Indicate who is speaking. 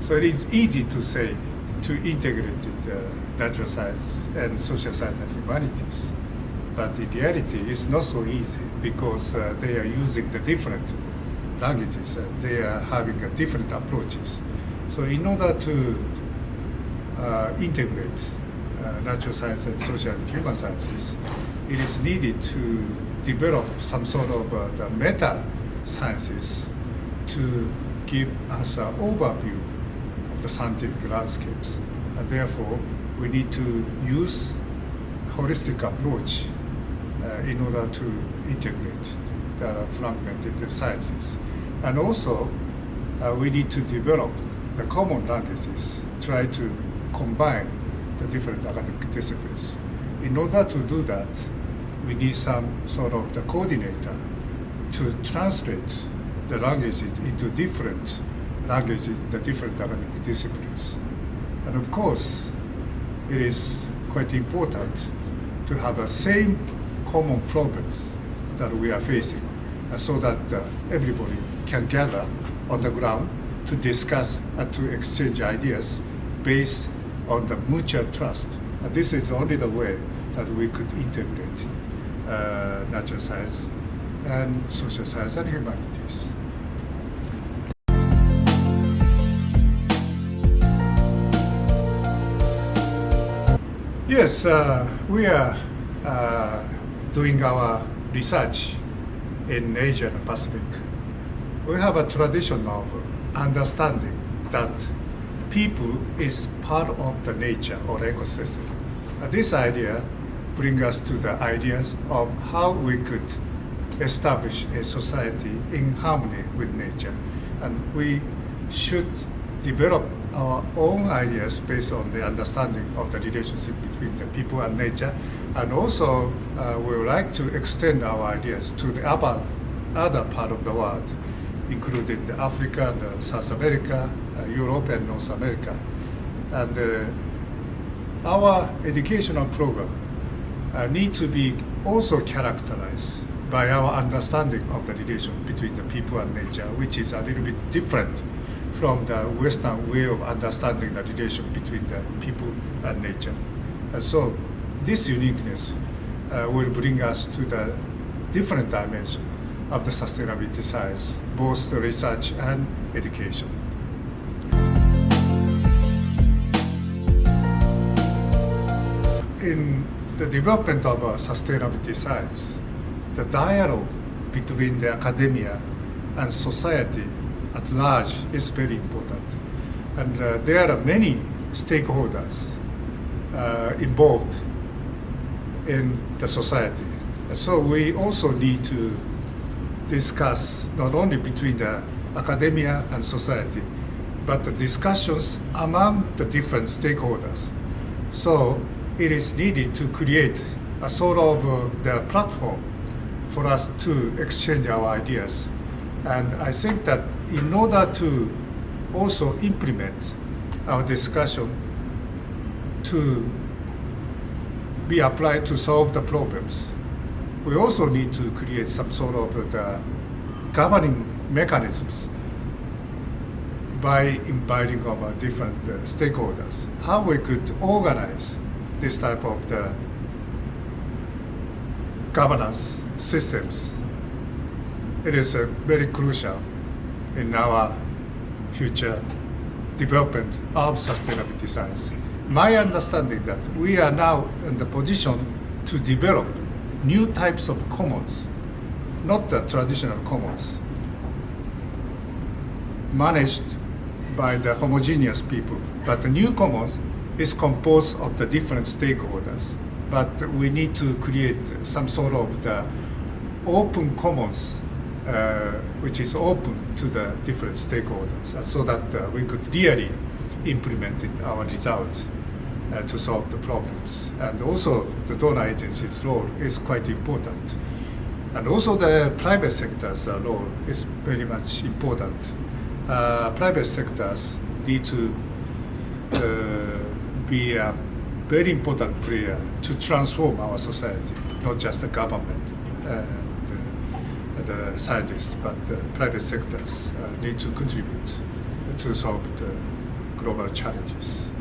Speaker 1: So it is easy to say to integrate natural science and social science and humanities. But in reality, it's not so easy because they are using the different languages and they are having different approaches. So in order to integrate natural science and social and human sciences, it is needed to develop some sort of the meta sciences to give us an overview of the scientific landscapes. And therefore, we need to use holistic approach in order to integrate the fragmented sciences. And also, we need to develop the common languages, try to combine the different academic disciplines. In order to do that, we need some sort of the coordinator to translate the languages into different languages in the different academic disciplines. And of course, it is quite important to have the same common problems that we are facing so that everybody can gather on the ground to discuss and to exchange ideas based on the mutual trust. And this is only the way that we could integrate natural science and social science and humanities. Yes, we are doing our research in Asia and Pacific. We have a tradition of understanding that people is part of the nature or ecosystem. This idea brings us to the ideas of how we could establish a society in harmony with nature. And we should develop our own ideas based on the understanding of the relationship between the people and nature. And also, we would like to extend our ideas to the other part of the world, including Africa, and South America, Europe, and North America. And our educational program need to be also characterized by our understanding of the relation between the people and nature, which is a little bit different from the Western way of understanding the relation between the people and nature. And so this uniqueness will bring us to the different dimension of the sustainability science, both the research and education. In the development of sustainability science, the dialogue between the academia and society at large is very important. And there are many stakeholders involved in the society. And so we also need to discuss not only between the academia and society, but the discussions among the different stakeholders. So it is needed to create a sort of the platform for us to exchange our ideas. And I think that in order to also implement our discussion to be applied to solve the problems, we also need to create some sort of the governing mechanisms by inviting our different stakeholders. How we could organize this type of the governance systems. It is very crucial in our future development of sustainability science. My understanding that we are now in the position to develop new types of commons, not the traditional commons, managed by the homogeneous people, but the new commons is composed of the different stakeholders. But we need to create some sort of the open commons which is open to the different stakeholders, so that we could really implement our results to solve the problems. And also the donor agency's role is quite important. And also the private sector's role is very much important. Private sectors need to be a very important player to transform our society, not just the government and the scientists, but the private sectors need to contribute to solve global challenges.